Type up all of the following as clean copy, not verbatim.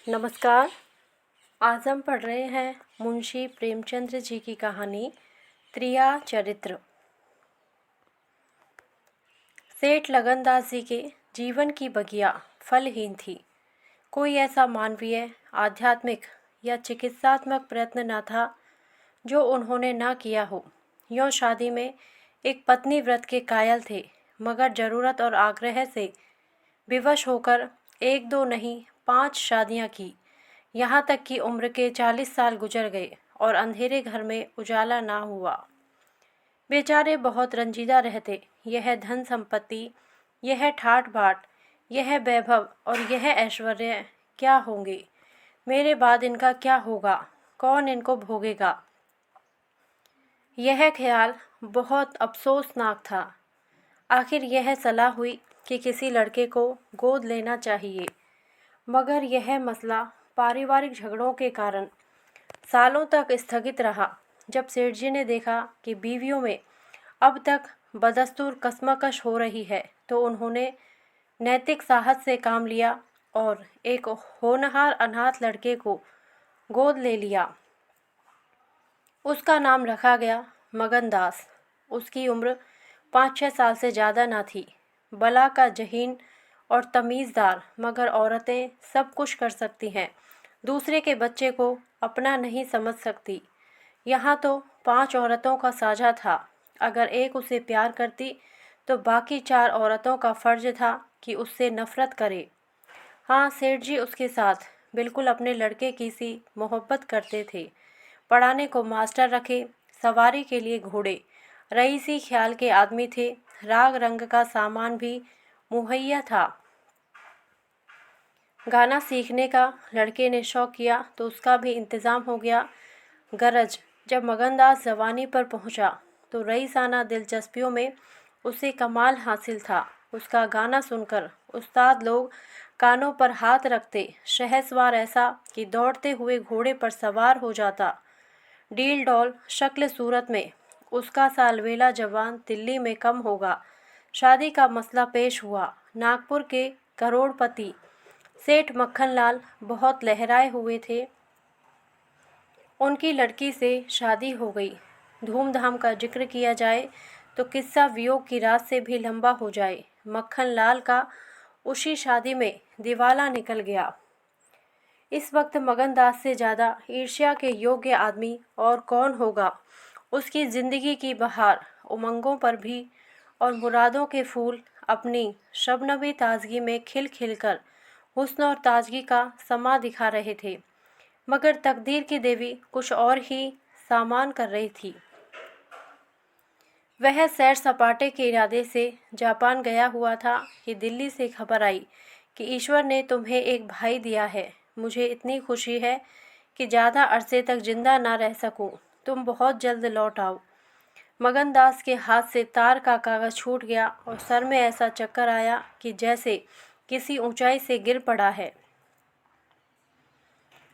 नमस्कार। आज हम पढ़ रहे हैं मुंशी प्रेमचंद्र जी की कहानी त्रिया चरित्र। सेठ लगनदास जी के जीवन की बगिया फलहीन थी। कोई ऐसा मानवीय, आध्यात्मिक या चिकित्सात्मक प्रयत्न न था जो उन्होंने न किया हो। यों शादी में एक पत्नी व्रत के कायल थे, मगर जरूरत और आग्रह से विवश होकर एक दो नहीं 5 शादियां की। यहाँ तक कि उम्र के 40 साल गुजर गए और अंधेरे घर में उजाला ना हुआ। बेचारे बहुत रंजीदा रहते। यह धन संपत्ति, यह ठाट बाट, यह वैभव और यह ऐश्वर्य क्या होंगे? मेरे बाद इनका क्या होगा? कौन इनको भोगेगा? यह ख्याल बहुत अफसोसनाक था। आखिर यह सलाह हुई कि किसी लड़के को गोद लेना चाहिए, मगर यह मसला पारिवारिक झगड़ों के कारण सालों तक स्थगित रहा। जब सेठ जी ने देखा कि बीवियों में अब तक बदस्तूर कशमकश हो रही है, तो उन्होंने नैतिक साहस से काम लिया और एक होनहार अनाथ लड़के को गोद ले लिया। उसका नाम रखा गया मगनदास। उसकी उम्र 5-6 साल से ज़्यादा न थी। बला का जहीन और तमीज़दार, मगर औरतें सब कुछ कर सकती हैं, दूसरे के बच्चे को अपना नहीं समझ सकती। यहाँ तो 5 औरतों का साझा था। अगर एक उसे प्यार करती तो बाकी 4 औरतों का फर्ज था कि उससे नफरत करे। हाँ, सेठ जी उसके साथ बिल्कुल अपने लड़के की सी मोहब्बत करते थे। पढ़ाने को मास्टर रखे, सवारी के लिए घोड़े, रईसी ख्याल के आदमी थे। राग रंग का सामान भी मुहैया था। गाना सीखने का लड़के ने शौक किया तो उसका भी इंतज़ाम हो गया। गरज जब मगनदास जवानी पर पहुंचा तो रईसाना दिलचस्पियों में उसे कमाल हासिल था। उसका गाना सुनकर उस्ताद लोग कानों पर हाथ रखते, शहसवार ऐसा कि दौड़ते हुए घोड़े पर सवार हो जाता। डील डॉल शक्ल सूरत में उसका सा अलबेला जवान दिल्ली में कम होगा। शादी का मसला पेश हुआ। नागपुर के करोड़पति सेठ मक्खनलाल बहुत लहराए हुए थे। उनकी लड़की से शादी हो गई। धूमधाम का जिक्र किया जाए तो किस्सा वियोग की रात से भी लंबा हो जाए। मक्खनलाल का उसी शादी में दिवाला निकल गया। इस वक्त मगनदास से ज़्यादा ईर्ष्या के योग्य आदमी और कौन होगा? उसकी ज़िंदगी की बहार, उमंगों पर भी और मुरादों के फूल अपनी शबनमी ताजगी में खिल खिलकर हुस्न और ताजगी का समा दिखा रहे थे, मगर तकदीर की देवी कुछ और ही सामान कर रही थी। वह सैर सपाटे के इरादे से जापान गया हुआ था कि दिल्ली से खबर आई कि ईश्वर ने तुम्हें एक भाई दिया है। मुझे इतनी खुशी है कि ज़्यादा अरसे तक जिंदा ना रह सकूं। तुम बहुत जल्द लौट आओ। मगनदास के हाथ से तार का कागज़ छूट गया और सर में ऐसा चक्कर आया कि जैसे किसी ऊंचाई से गिर पड़ा है।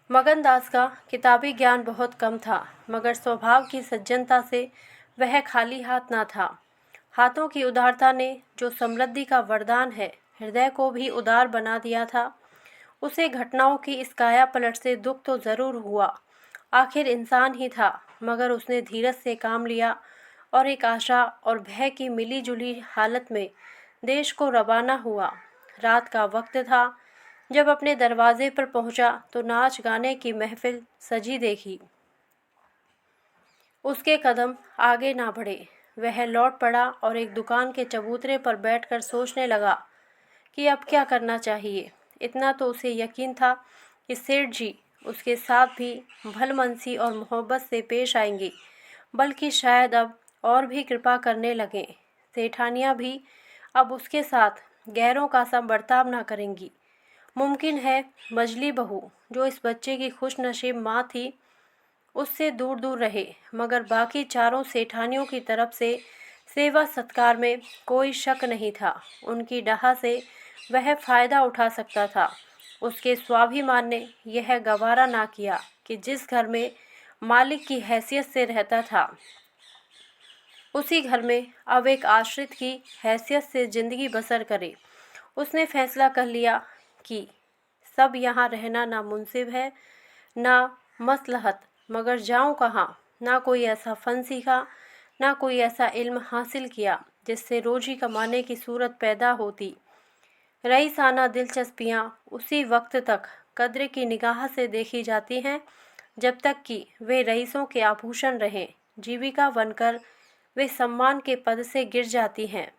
मगनदास का किताबी ज्ञान बहुत कम था, मगर स्वभाव की सज्जनता से वह खाली हाथ ना था। हाथों की उदारता ने, जो समृद्धि का वरदान है, हृदय को भी उदार बना दिया था। उसे घटनाओं की इस काया पलट से दुख तो ज़रूर हुआ। आखिर इंसान ही था, मगर उसने धीरज से काम लिया और एक आशा और भय की मिली जुली हालत में देश को रवाना हुआ। रात का वक्त था। जब अपने दरवाजे पर पहुंचा तो नाच गाने की महफिल सजी देखी। उसके कदम आगे ना बढ़े। वह लौट पड़ा और एक दुकान के चबूतरे पर बैठकर सोचने लगा कि अब क्या करना चाहिए। इतना तो उसे यकीन था कि सेठ जी उसके साथ भी भलमनसी और मोहब्बत से पेश आएंगे, बल्कि शायद अब और भी कृपा करने लगें। सेठानियाँ भी अब उसके साथ गैरों का सा बर्ताव ना करेंगी। मुमकिन है मजली बहू, जो इस बच्चे की खुशनसीब माँ थी, उससे दूर दूर रहे, मगर बाकी चारों सेठानियों की तरफ से सेवा सत्कार में कोई शक नहीं था। उनकी डाह से वह फ़ायदा उठा सकता था। उसके स्वाभिमान ने यह गवारा ना किया कि जिस घर में मालिक की हैसियत से रहता था, उसी घर में अब एक आश्रित की हैसियत से ज़िंदगी बसर करे। उसने फैसला कर लिया कि सब यहाँ रहना नामुनसिब है, ना मसलहत, मगर जाऊँ कहाँ। ना कोई ऐसा फ़न सीखा, ना कोई ऐसा इल्म हासिल किया जिससे रोज़ी कमाने की सूरत पैदा होती। रईसाना दिलचस्पियाँ उसी वक्त तक कद्र की निगाह से देखी जाती हैं जब तक कि वे रईसों के आभूषण रहें। जीविका बनकर वे सम्मान के पद से गिर जाती हैं।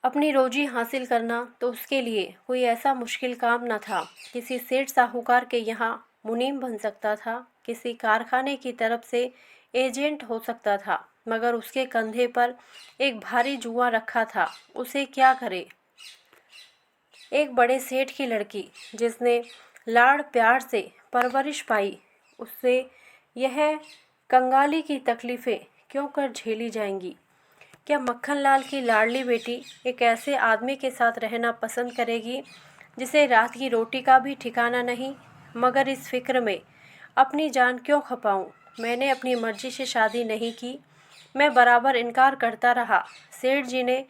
अपनी रोजी हासिल करना तो उसके लिए कोई ऐसा मुश्किल काम न था। किसी सेठ साहूकार के यहाँ मुनीम बन सकता था, किसी कारखाने की तरफ से एजेंट हो सकता था, मगर उसके कंधे पर एक भारी जुआ रखा था। उसे क्या करे। एक बड़े सेठ की लड़की जिसने लाड़ प्यार से परवरिश पाई, उससे यह कंगाली की तकलीफ़ें क्यों कर झेली जाएंगी। क्या मक्खनलाल की लाडली बेटी एक ऐसे आदमी के साथ रहना पसंद करेगी जिसे रात की रोटी का भी ठिकाना नहीं। मगर इस फिक्र में अपनी जान क्यों खपाऊं। मैंने अपनी मर्जी से शादी नहीं की, मैं बराबर इनकार करता रहा। सेठ जी ने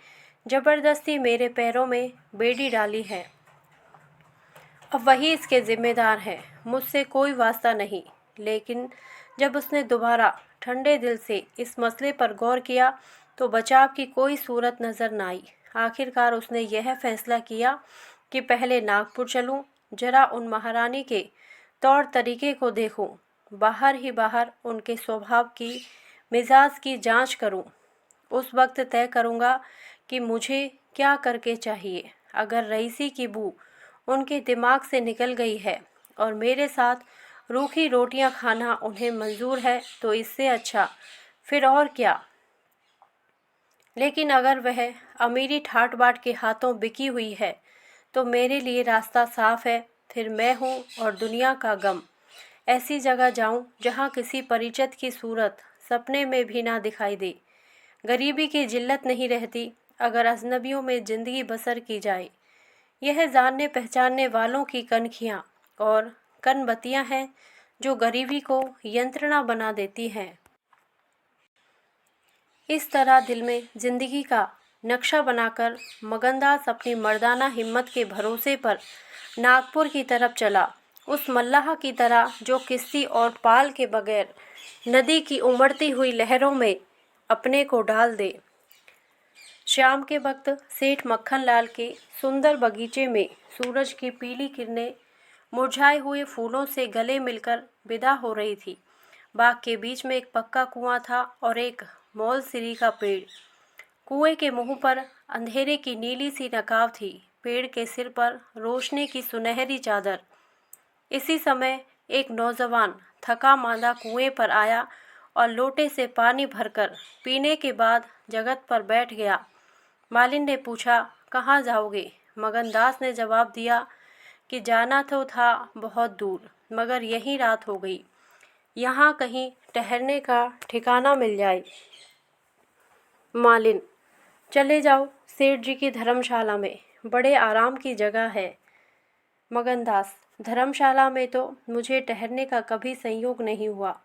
ज़बरदस्ती मेरे पैरों में बेड़ी डाली है, अब वही इसके ज़िम्मेदार हैं, मुझसे कोई वास्ता नहीं। लेकिन जब उसने दोबारा ठंडे दिल से इस मसले पर गौर किया तो बचाव की कोई सूरत नज़र न आई। आखिरकार उसने यह फैसला किया कि पहले नागपुर चलूं, जरा उन महारानी के तौर तरीके को देखूं, बाहर ही बाहर उनके स्वभाव की, मिजाज की जांच करूं। उस वक्त तय करूंगा कि मुझे क्या करके चाहिए। अगर रईसी की बू उनके दिमाग से निकल गई है और मेरे साथ रूखी रोटियां खाना उन्हें मंजूर है तो इससे अच्छा फिर और क्या। लेकिन अगर वह अमीरी ठाट बाट के हाथों बिकी हुई है तो मेरे लिए रास्ता साफ है। फिर मैं हूँ और दुनिया का गम। ऐसी जगह जाऊँ जहाँ किसी परिचित की सूरत सपने में भी ना दिखाई दे। गरीबी की जिल्लत नहीं रहती अगर अजनबियों में ज़िंदगी बसर की जाए। यह जानने पहचानने वालों की कनखियाँ और कनबत्तियाँ हैं जो गरीबी को यंत्रणा बना देती हैं। इस तरह दिल में ज़िंदगी का नक्शा बनाकर मगनदास अपनी मर्दाना हिम्मत के भरोसे पर नागपुर की तरफ चला, उस मल्लाह की तरह जो किस्ती और पाल के बगैर नदी की उमड़ती हुई लहरों में अपने को डाल दे। शाम के वक्त सेठ मक्खनलाल के सुंदर बगीचे में सूरज की पीली किरणें मुरझाए हुए फूलों से गले मिलकर विदा हो रही थी। बाग के बीच में एक पक्का कुआं था और एक मौलसिरी का पेड़। कुएं के मुंह पर अंधेरे की नीली सी नकाब थी, पेड़ के सिर पर रोशनी की सुनहरी चादर। इसी समय एक नौजवान थका मांदा कुएं पर आया और लोटे से पानी भरकर पीने के बाद जगत पर बैठ गया। मालिन ने पूछा, कहाँ जाओगे? मगनदास ने जवाब दिया कि जाना तो था बहुत दूर, मगर यहीं रात हो गई। यहाँ कहीं ठहरने का ठिकाना मिल जाए। मालिन, चले जाओ सेठ जी की धर्मशाला में, बड़े आराम की जगह है। मगनदास, धर्मशाला में तो मुझे ठहरने का कभी संयोग नहीं हुआ।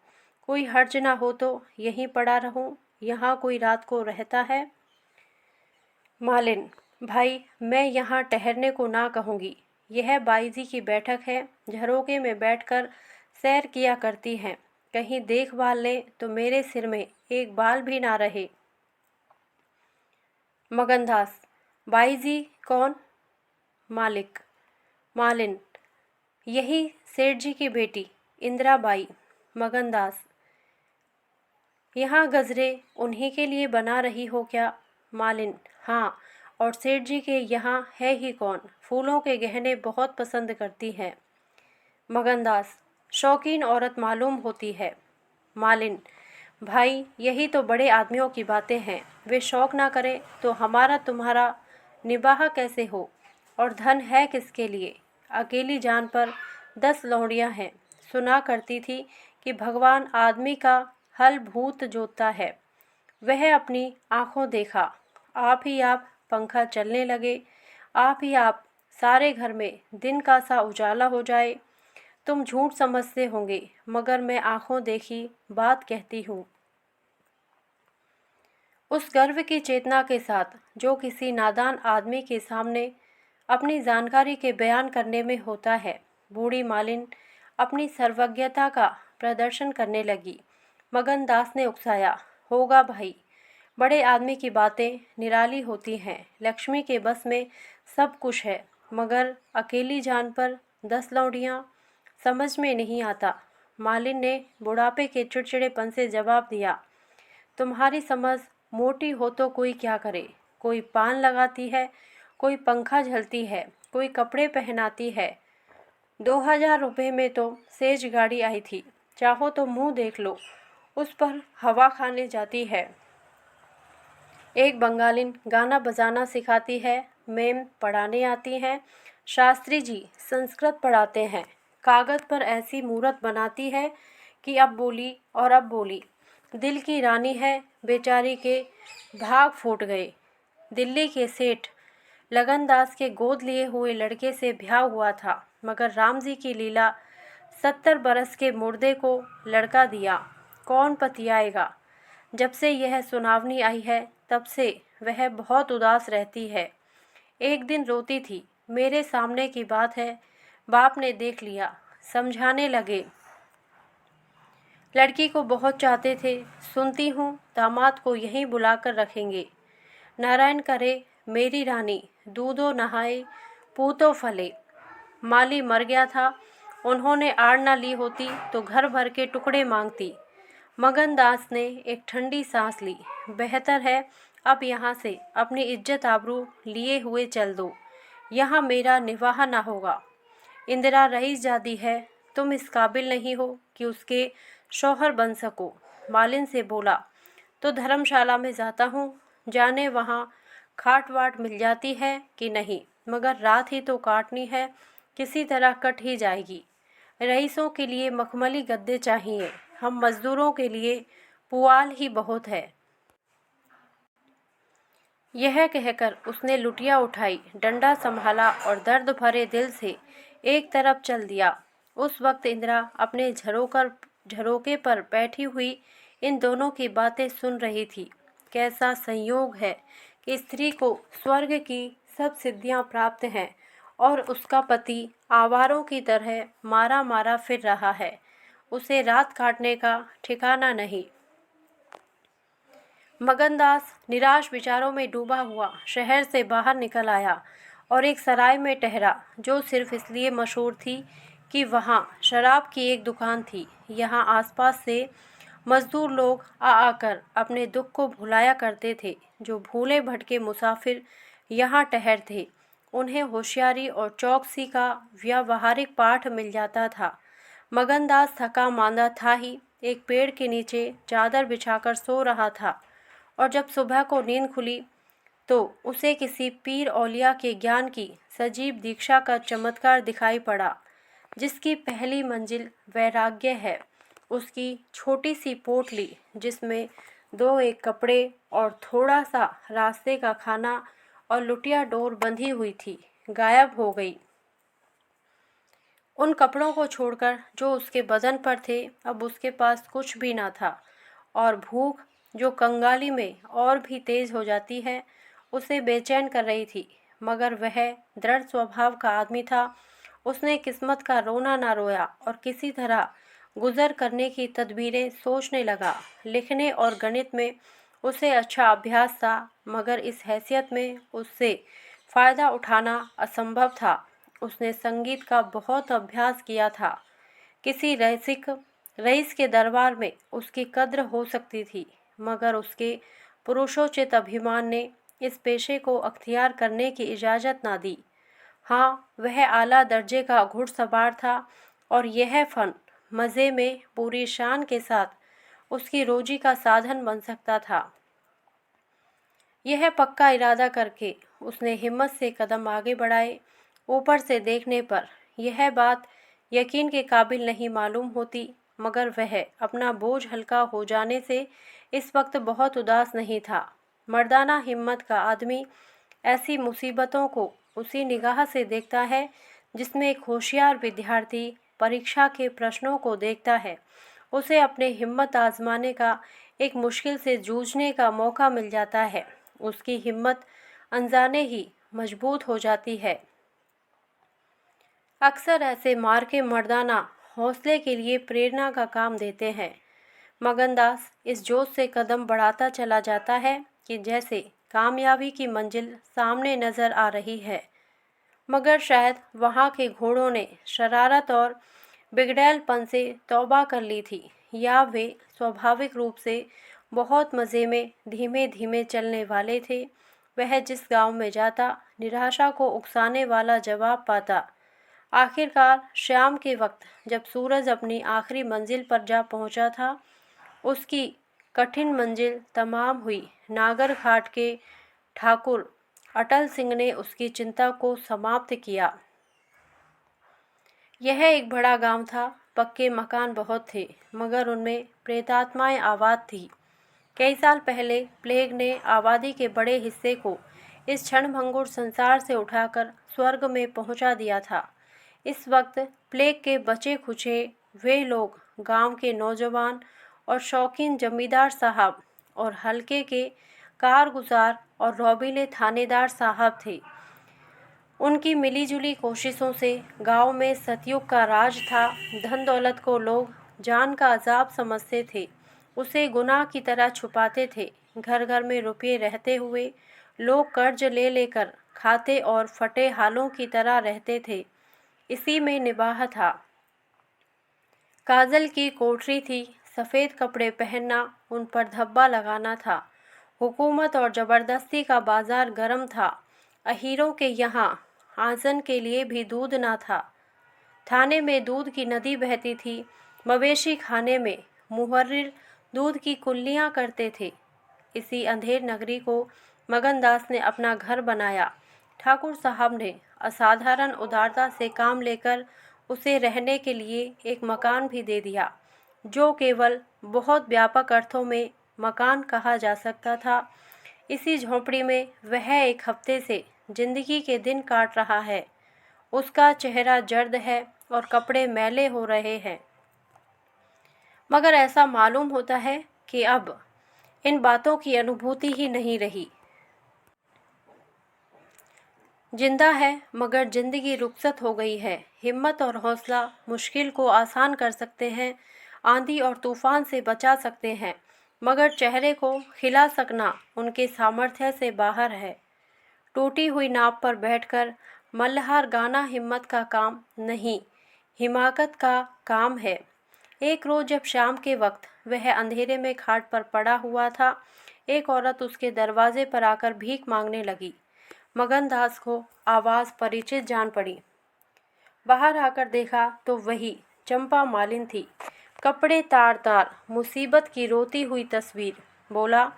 कोई हर्ज ना हो तो यहीं पड़ा रहूं, यहाँ कोई रात को रहता है? मालिन, भाई मैं यहाँ ठहरने को ना कहूँगी। यह बाईजी की बैठक है, झरोके में बैठकर सैर किया करती हैं। कहीं देखभाल ले तो मेरे सिर में एक बाल भी ना रहे। मगनदास, बाईजी कौन? मालिक, मालिन, यही सेठ जी की बेटी इंदिराबाई। मगनदास, यहाँ गजरे उन्हीं के लिए बना रही हो क्या? मालिन, हाँ, और सेठ जी के यहाँ है ही कौन, फूलों के गहने बहुत पसंद करती हैं। मगनदास, शौकीन औरत मालूम होती है। मालिन, भाई यही तो बड़े आदमियों की बातें हैं, वे शौक ना करें तो हमारा तुम्हारा निबाह कैसे हो। और धन है किसके लिए? अकेली जान पर 10 लौंडियाँ हैं। सुना करती थी कि भगवान आदमी का हल भूत जोतता है। वह अपनी आँखों देखा, आप ही आप पंखा चलने लगे, आप ही आप सारे घर में दिन का सा उजाला हो जाए। तुम झूठ समझते होंगे, मगर मैं आँखों देखी बात कहती हूँ। उस गर्व की चेतना के साथ जो किसी नादान आदमी के सामने अपनी जानकारी के बयान करने में होता है। बूढ़ी मालिन अपनी सर्वज्ञता का प्रदर्शन करने लगी। मगनदास ने उकसाया, होगा भाई, बड़े आदमी की बातें निराली होती हैं। लक्ष्मी के बस में सब कुछ है, मगर अकेली जान पर 10 लौंडियाँ, समझ में नहीं आता। मालिन ने बुढ़ापे के चिड़चिड़ेपन से जवाब दिया, तुम्हारी समझ मोटी हो तो कोई क्या करे। कोई पान लगाती है, कोई पंखा झलती है, कोई कपड़े पहनाती है। 2000 रुपये में तो सेज गाड़ी आई थी, चाहो तो मुंह देख लो, उस पर हवा खाने जाती है। एक बंगालिन गाना बजाना सिखाती है, मैम पढ़ाने आती हैं, शास्त्री जी संस्कृत पढ़ाते हैं। कागज़ पर ऐसी मूरत बनाती है कि अब बोली और अब बोली। दिल की रानी है, बेचारी के भाग फूट गए। दिल्ली के सेठ लगनदास के गोद लिए हुए लड़के से ब्याह हुआ था, मगर रामजी की लीला 70 बरस के मुर्दे को लड़का दिया, कौन पतियाएगा। जब से यह सुनावनी आई है तब से वह बहुत उदास रहती है। एक दिन रोती थी, मेरे सामने की बात है, बाप ने देख लिया, समझाने लगे। लड़की को बहुत चाहते थे, सुनती हूँ दामाद को यहीं बुलाकर रखेंगे। नारायण करे मेरी रानी दूधो नहाए पूतो फले। माली मर गया था, उन्होंने आड़ न ली होती तो घर भर के टुकड़े मांगती। मगनदास ने एक ठंडी सांस ली। बेहतर है अब यहाँ से अपनी इज्जत आबरू लिए हुए चल दो, यहाँ मेरा निवाह ना होगा। इंदिरा रईस जादी है, तुम इस काबिल नहीं हो कि उसके शौहर बन सको। मालिन से बोला, तो धर्मशाला में जाता हूँ, जाने वहाँ खाट वाट मिल जाती है कि नहीं, मगर रात ही तो काटनी है, किसी तरह कट ही जाएगी। रईसों के लिए मखमली गद्दे चाहिए, हम मजदूरों के लिए पुआल ही बहुत है। यह कहकर उसने लुटिया उठाई, डंडा संभाला और दर्द भरे दिल से एक तरफ चल दिया। उस वक्त इंदिरा अपने झरोके पर बैठी हुई इन दोनों की बातें सुन रही थी। कैसा संयोग है कि स्त्री को स्वर्ग की सब सिद्धियां प्राप्त हैं और उसका पति आवारों की तरह मारा मारा फिर रहा है, उसे रात काटने का ठिकाना नहीं। मगनदास निराश विचारों में डूबा हुआ शहर से बाहर निकल आया और एक सराय में ठहरा, जो सिर्फ इसलिए मशहूर थी कि वहाँ शराब की एक दुकान थी। यहाँ आसपास से मजदूर लोग आकर अपने दुख को भुलाया करते थे। जो भूले भटके मुसाफिर यहाँ ठहरते, उन्हें होशियारी और चौकसी का व्यावहारिक पाठ मिल जाता था। मगनदास थका मांदा था ही, एक पेड़ के नीचे चादर बिछाकर सो रहा था और जब सुबह को नींद खुली तो उसे किसी पीर औलिया के ज्ञान की सजीव दीक्षा का चमत्कार दिखाई पड़ा, जिसकी पहली मंजिल वैराग्य है। उसकी छोटी सी पोटली, जिसमें 2-1 कपड़े और थोड़ा सा रास्ते का खाना और लुटिया डोर बंधी हुई थी, गायब हो गई। उन कपड़ों को छोड़कर जो उसके बदन पर थे, अब उसके पास कुछ भी न था, और भूख, जो कंगाली में और भी तेज हो जाती है, उसे बेचैन कर रही थी। मगर वह दृढ़ स्वभाव का आदमी था। उसने किस्मत का रोना ना रोया और किसी तरह गुजर करने की तदबीरें सोचने लगा। लिखने और गणित में उसे अच्छा अभ्यास था, मगर इस हैसियत में उससे फ़ायदा उठाना असंभव था। उसने संगीत का बहुत अभ्यास किया था। किसी रईस के दरबार में उसकी कद्र हो सकती थी, मगर उसके पुरुषोचित अभिमान ने इस पेशे को अख्तियार करने की इजाज़त ना दी। हाँ, वह आला दर्जे का घुड़सवार था और यह फ़न मज़े में पूरी शान के साथ उसकी रोजी का साधन बन सकता था। यह पक्का इरादा करके उसने हिम्मत से कदम आगे बढ़ाए। ऊपर से देखने पर यह बात यकीन के काबिल नहीं मालूम होती, मगर वह अपना बोझ हल्का हो जाने से इस वक्त बहुत उदास नहीं था। मर्दाना हिम्मत का आदमी ऐसी मुसीबतों को उसी निगाह से देखता है जिसमें एक होशियार विद्यार्थी परीक्षा के प्रश्नों को देखता है। उसे अपने हिम्मत आजमाने का, एक मुश्किल से जूझने का मौका मिल जाता है। उसकी हिम्मत अनजाने ही मजबूत हो जाती है। अक्सर ऐसे मार के मर्दाना हौसले के लिए प्रेरणा का काम देते हैं। मगनदास इस जोश से कदम बढ़ाता चला जाता है कि जैसे कामयाबी की मंजिल सामने नजर आ रही है, मगर शायद वहाँ के घोड़ों ने शरारत और बिगड़ैलपन से तौबा कर ली थी, या वे स्वाभाविक रूप से बहुत मज़े में धीमे धीमे चलने वाले थे। वह जिस गांव में जाता, निराशा को उकसाने वाला जवाब पाता। आखिरकार शाम के वक्त जब सूरज अपनी आखिरी मंजिल पर जा पहुंचा था, उसकी कठिन मंजिल तमाम हुई। नागर घाट के ठाकुर अटल सिंह ने उसकी चिंता को समाप्त किया। यह एक बड़ा गांव था। पक्के मकान बहुत थे, मगर उनमें प्रेतात्माएं आबाद थी। कई साल पहले प्लेग ने आबादी के बड़े हिस्से को इस क्षणभंगुर संसार से उठाकर स्वर्ग में पहुंचा दिया था। इस वक्त प्लेग के बचे खुचे वे लोग गांव के नौजवान और शौकीन जमींदार साहब और हल्के के कारगुजार और रौबीले थानेदार साहब थे। उनकी मिलीजुली कोशिशों से गांव में सतयुग का राज था। धन दौलत को लोग जान का अजाब समझते थे, उसे गुनाह की तरह छुपाते थे। घर घर में रुपये रहते हुए लोग कर्ज ले लेकर खाते और फटे हालों की तरह रहते थे। इसी में निबाह था। काजल की कोठरी थी, सफ़ेद कपड़े पहनना, उन पर धब्बा लगाना था। हुकूमत और ज़बरदस्ती का बाजार गर्म था। अहीरों के यहाँ आज़न के लिए भी दूध ना था। थाने में दूध की नदी बहती थी। मवेशी खाने में मुहर्रिर दूध की कुल्लियाँ करते थे। इसी अंधेर नगरी को मगनदास ने अपना घर बनाया। ठाकुर साहब ने असाधारण उदारता से काम लेकर उसे रहने के लिए एक मकान भी दे दिया, जो केवल बहुत व्यापक अर्थों में मकान कहा जा सकता था। इसी झोंपड़ी में वह एक हफ्ते से जिंदगी के दिन काट रहा है। उसका चेहरा जर्द है और कपड़े मैले हो रहे हैं, मगर ऐसा मालूम होता है कि अब इन बातों की अनुभूति ही नहीं रही। जिंदा है, मगर जिंदगी रुखसत हो गई है। हिम्मत और हौसला मुश्किल को आसान कर सकते हैं, आंधी और तूफान से बचा सकते हैं, मगर चेहरे को खिला सकना उनके सामर्थ्य से बाहर है। टूटी हुई नाव पर बैठकर मल्हार गाना हिम्मत का काम नहीं, हिमाकत का काम है। एक रोज़ जब शाम के वक्त वह अंधेरे में खाट पर पड़ा हुआ था, एक औरत उसके दरवाजे पर आकर भीख मांगने लगी। मगनदास को आवाज़ परिचित जान पड़ी। बाहर आकर देखा तो वही चंपा मालिन थी, कपड़े तार तार, मुसीबत की रोती हुई तस्वीर। बोला,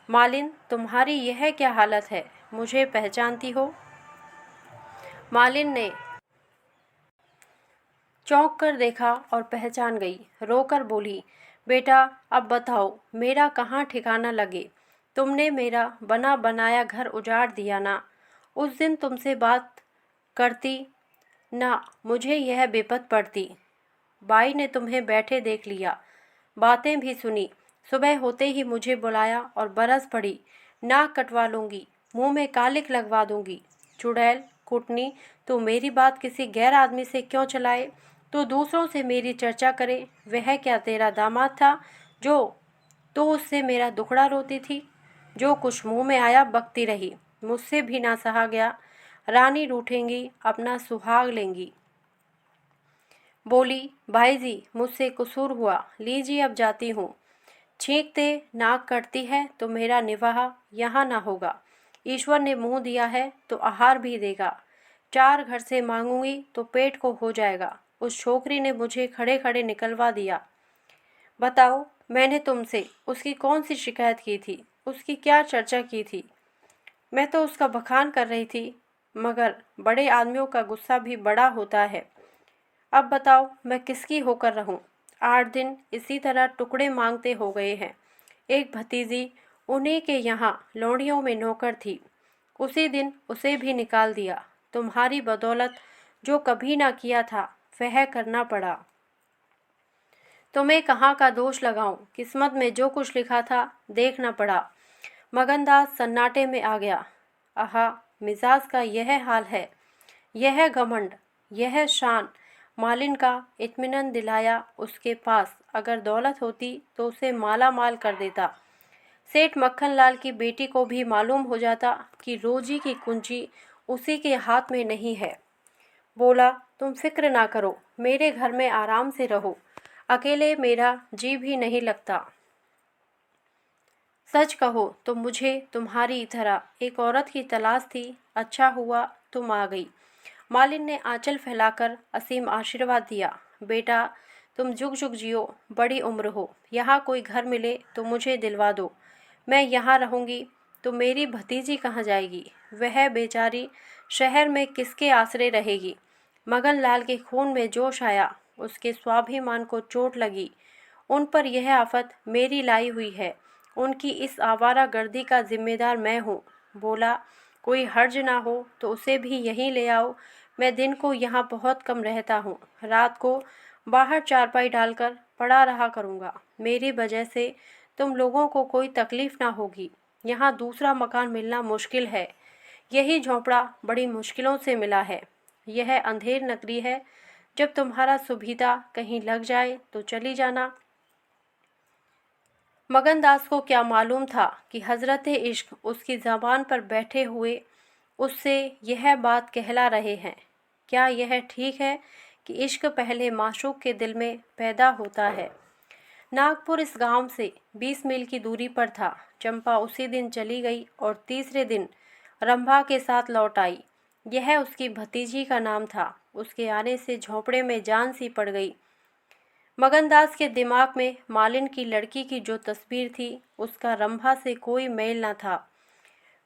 मालिन, तुम्हारी यह क्या हालत है? मुझे पहचानती हो? मालिन ने चौंक कर देखा और पहचान गई। रोकर बोली, बेटा, अब बताओ, मेरा कहाँ ठिकाना लगे? तुमने मेरा बना बनाया घर उजाड़ दिया ना। उस दिन तुमसे बात करती ना, मुझे यह विपत पड़ती। बाई ने तुम्हें बैठे देख लिया, बातें भी सुनी। सुबह होते ही मुझे बुलाया और बरस पड़ी। नाक कटवा लूँगी, मुंह में कालिक लगवा दूँगी। चुड़ैल कुटनी, तू मेरी बात किसी गैर आदमी से क्यों चलाए? तू दूसरों से मेरी चर्चा करे। वह क्या तेरा दामाद था जो तू उससे मेरा दुखड़ा रोती थी? जो कुछ मुंह में आया बकती रही, मुझसे भी ना सहा गया। रानी रूठेंगी, अपना सुहाग लेंगी। बोली, भाई जी, मुझसे कसूर हुआ, लीजिए अब जाती हूँ। छींकते नाक कटती है तो मेरा निवाह यहाँ ना होगा। ईश्वर ने मुँह दिया है तो आहार भी देगा। 4 घर से मांगूंगी तो पेट को हो जाएगा। उस छोकरी ने मुझे खड़े खड़े निकलवा दिया। बताओ, मैंने तुमसे उसकी कौन सी शिकायत की थी? उसकी क्या चर्चा की थी? मैं तो उसका बखान कर रही थी, मगर बड़े आदमियों का गुस्सा भी बड़ा होता है। अब बताओ, मैं किसकी होकर रहूं? 8 दिन इसी तरह टुकड़े मांगते हो गए हैं। एक भतीजी उन्हीं के यहाँ लौंडियों में नौकर थी, उसी दिन उसे भी निकाल दिया। तुम्हारी बदौलत जो कभी ना किया था वह करना पड़ा। तुम्हें कहाँ का दोष लगाऊं? किस्मत में जो कुछ लिखा था देखना पड़ा। मगनदास सन्नाटे में आ गया। आहा, मिजाज का यह हाल है, यह घमंड, यह शान मालिन का इत्मीनान दिलाया। उसके पास अगर दौलत होती तो उसे माला माल कर देता। सेठ मक्खनलाल की बेटी को भी मालूम हो जाता कि रोजी की कुंजी उसी के हाथ में नहीं है। बोला, तुम फिक्र ना करो, मेरे घर में आराम से रहो, अकेले मेरा जी भी नहीं लगता। सच कहो तो मुझे तुम्हारी तरह एक औरत की तलाश थी, अच्छा हुआ तुम आ गई। मालिन ने आंचल फैलाकर असीम आशीर्वाद दिया। बेटा, तुम जुग जुग जियो, बड़ी उम्र हो। यहाँ कोई घर मिले तो मुझे दिलवा दो, मैं यहाँ रहूँगी। तो मेरी भतीजी कहाँ जाएगी? वह बेचारी शहर में किसके आसरे रहेगी? मगन लाल के खून में जोश आया, उसके स्वाभिमान को चोट लगी। उन पर यह आफत मेरी लाई हुई है, उनकी इस आवारा गर्दी का जिम्मेदार मैं हूँ। बोला, कोई हर्ज ना हो तो उसे भी यहीं ले आओ, मैं दिन को यहाँ बहुत कम रहता हूँ, रात को बाहर चारपाई डालकर पड़ा रहा करूँगा। मेरी वजह से तुम लोगों को कोई तकलीफ ना होगी। यहाँ दूसरा मकान मिलना मुश्किल है, यही झोंपड़ा बड़ी मुश्किलों से मिला है। यह अंधेर नगरी है, जब तुम्हारा सुविधा कहीं लग जाए तो चली जाना। मगनदास को क्या मालूम था कि हजरत इश्क उसकी ज़बान पर बैठे हुए उससे यह बात कहला रहे हैं। क्या यह ठीक है कि इश्क पहले माशूक के दिल में पैदा होता है? नागपुर इस गांव से 20 मील की दूरी पर था। चंपा उसी दिन चली गई और तीसरे दिन रंभा के साथ लौट आई। यह उसकी भतीजी का नाम था। उसके आने से झोंपड़े में जान सी पड़ गई। मगनदास के दिमाग में मालिन की लड़की की जो तस्वीर थी, उसका रंभा से कोई मेल न था।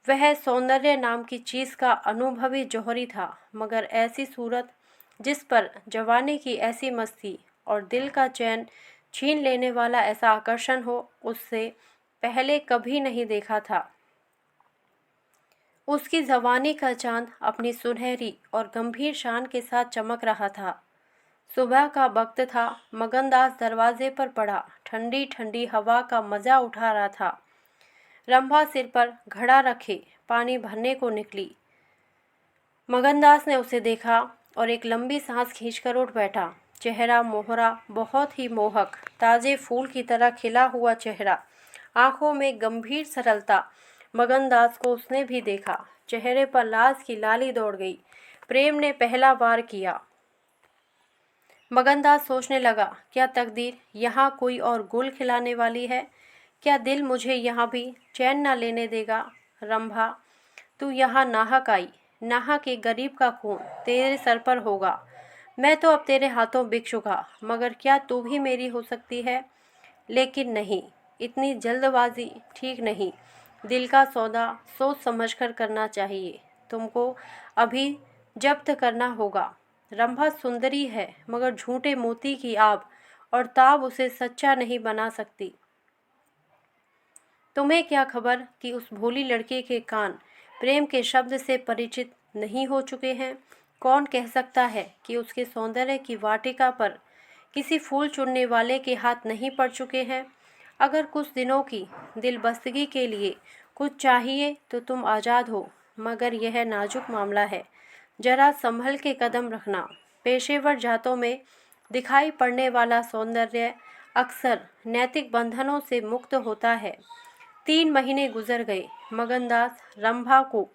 वह सौंदर्य नाम की चीज़ का अनुभवी जौहरी था, मगर ऐसी सूरत जिस पर जवानी की ऐसी मस्ती और दिल का चैन छीन लेने वाला ऐसा आकर्षण हो, उससे पहले कभी नहीं देखा था। उसकी जवानी का चांद अपनी सुनहरी और गंभीर शान के साथ चमक रहा था। सुबह का वक्त था। मगनदास दरवाजे पर पड़ा ठंडी ठंडी हवा का मजा उठा रहा था। रंभा सिर पर घड़ा रखे पानी भरने को निकली। मगनदास ने उसे देखा और एक लंबी सांस खींचकर उठ बैठा। चेहरा मोहरा, बहुत ही मोहक, ताजे फूल की तरह खिला हुआ चेहरा, आंखों में गंभीर सरलता। मगनदास को उसने भी देखा। चेहरे पर लाज की लाली दौड़ गई। प्रेम ने पहला वार किया। मगनदास सोचने लगा, क्या तकदीर यहाँ कोई और गुल खिलाने वाली है? क्या दिल मुझे यहाँ भी चैन न लेने देगा? रंभा, तू यहाँ नाहक आई। नाहक एक गरीब का खून तेरे सर पर होगा। मैं तो अब तेरे हाथों बिक चुका, मगर क्या तू भी मेरी हो सकती है? लेकिन नहीं, इतनी जल्दबाजी ठीक नहीं। दिल का सौदा सोच समझकर करना चाहिए। तुमको अभी जब्त करना होगा। रंभा सुंदरी है, मगर झूठे मोती की आब और ताब उसे सच्चा नहीं बना सकती। तुम्हें क्या खबर कि उस भोली लड़के के कान प्रेम के शब्द से परिचित नहीं हो चुके हैं? कौन कह सकता है कि उसके सौंदर्य की वाटिका पर किसी फूल चुनने वाले के हाथ नहीं पड़ चुके हैं? अगर कुछ दिनों की दिलबस्तगी के लिए कुछ चाहिए तो तुम आज़ाद हो, मगर यह नाजुक मामला है, जरा संभल के कदम रखना। पेशेवर जातों में दिखाई पड़ने वाला सौंदर्य अक्सर नैतिक बंधनों से मुक्त होता है। 3 महीने गुजर गए। मगनदास रंभा को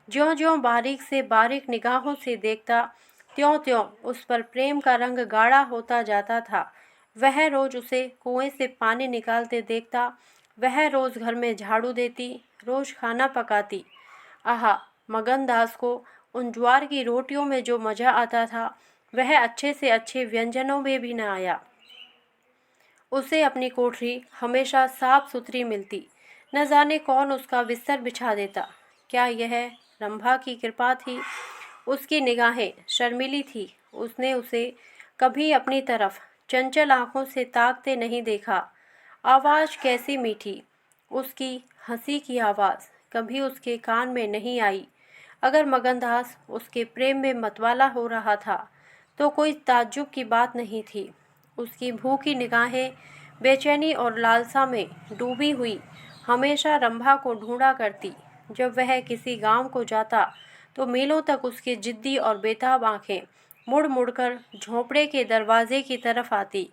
ज्यों-ज्यों बारीक से बारीक निगाहों से देखता, त्यों-त्यों उस पर प्रेम का रंग गाढ़ा होता जाता था। वह रोज उसे कुएं से पानी निकालते देखता, वह रोज घर में झाड़ू देती, रोज खाना पकाती। आहा, मगनदास को उन ज्वार की रोटियों में जो मज़ा आता था, वह अच्छे से अच्छे व्यंजनों में भी न आया। उसे अपनी कोठरी हमेशा साफ सुथरी मिलती। न जाने कौन उसका बिस्तर बिछा देता। क्या यह रंभा की कृपा थी? उसकी निगाहें शर्मीली थी। उसने उसे कभी अपनी तरफ चंचल आंखों से ताकते नहीं देखा। आवाज़ कैसी मीठी, उसकी हंसी की आवाज़ कभी उसके कान में नहीं आई। अगर मगनदास उसके प्रेम में मतवाला हो रहा था तो कोई ताज्जुब की बात नहीं थी। उसकी भूखी निगाहें बेचैनी और लालसा में डूबी हुई हमेशा रंभा को ढूंढा करती। जब वह किसी गांव को जाता तो मीलों तक उसकी जिद्दी और बेताब आंखें मुड़ मुड़कर झोंपड़े के दरवाजे की तरफ आती।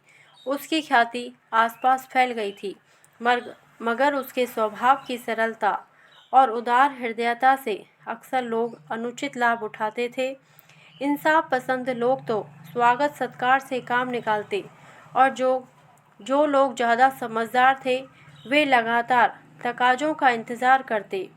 उसकी ख्याति आसपास फैल गई थी, मगर उसके स्वभाव की सरलता और उदार हृदयता से अक्सर लोग अनुचित लाभ उठाते थे। इंसाफ पसंद लोग तो स्वागत सत्कार से काम निकालते, और जो लोग ज़्यादा समझदार थे वे लगातार तकाज़ों का इंतज़ार करते।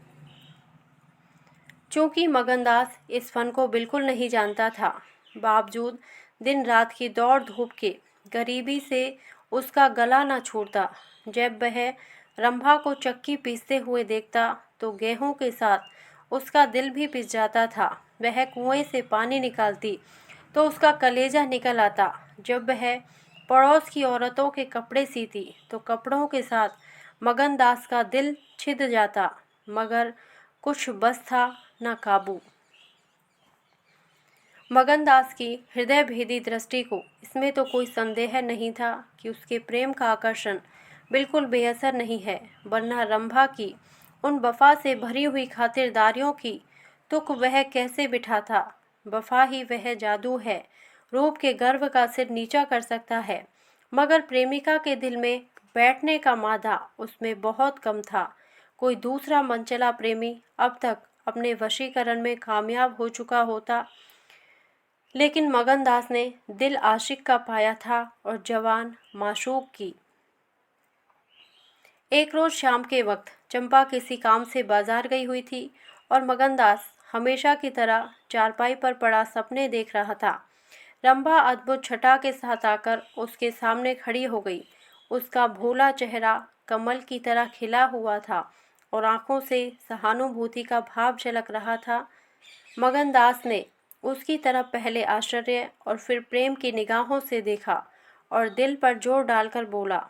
चूँकि मगनदास इस फन को बिल्कुल नहीं जानता था, बावजूद दिन रात की दौड़ धूप के गरीबी से उसका गला न छूटता। जब वह रंभा को चक्की पीसते हुए देखता तो गेहूं के साथ उसका दिल भी पिस जाता था। वह कुएं से पानी निकालती तो उसका कलेजा निकल आता। जब वह पड़ोस की औरतों के कपड़े सीती तो कपड़ों के साथ मगनदास का दिल छिद जाता, मगर कुछ बस था न काबू। मगनदास की हृदय भेदी दृष्टि को इसमें तो कोई संदेह नहीं था कि उसके प्रेम का आकर्षण बिल्कुल बेअसर नहीं है, वरना रंभा की उन वफा से भरी हुई खातिरदारियों की तुक वह कैसे बिठाता। वफा ही वह जादू है, रूप के गर्व का सिर नीचा कर सकता है, मगर प्रेमिका के दिल में बैठने का मादा उसमें बहुत कम था। कोई दूसरा मनचला प्रेमी अब तक अपने वशीकरण में कामयाब हो चुका होता, लेकिन मगनदास ने दिल आशिक का पाया था और जवान माशूक की। एक रोज शाम के वक्त चंपा किसी काम से बाजार गई हुई थी और मगनदास हमेशा की तरह चारपाई पर पड़ा सपने देख रहा था। रंभा अद्भुत छटा के साथ आकर उसके सामने खड़ी हो गई। उसका भोला चेहरा कमल की तरह खिला हुआ था और आंखों से सहानुभूति का भाव झलक रहा था। मगनदास ने उसकी तरफ पहले आश्चर्य और फिर प्रेम की निगाहों से देखा और दिल पर जोर डालकर बोला,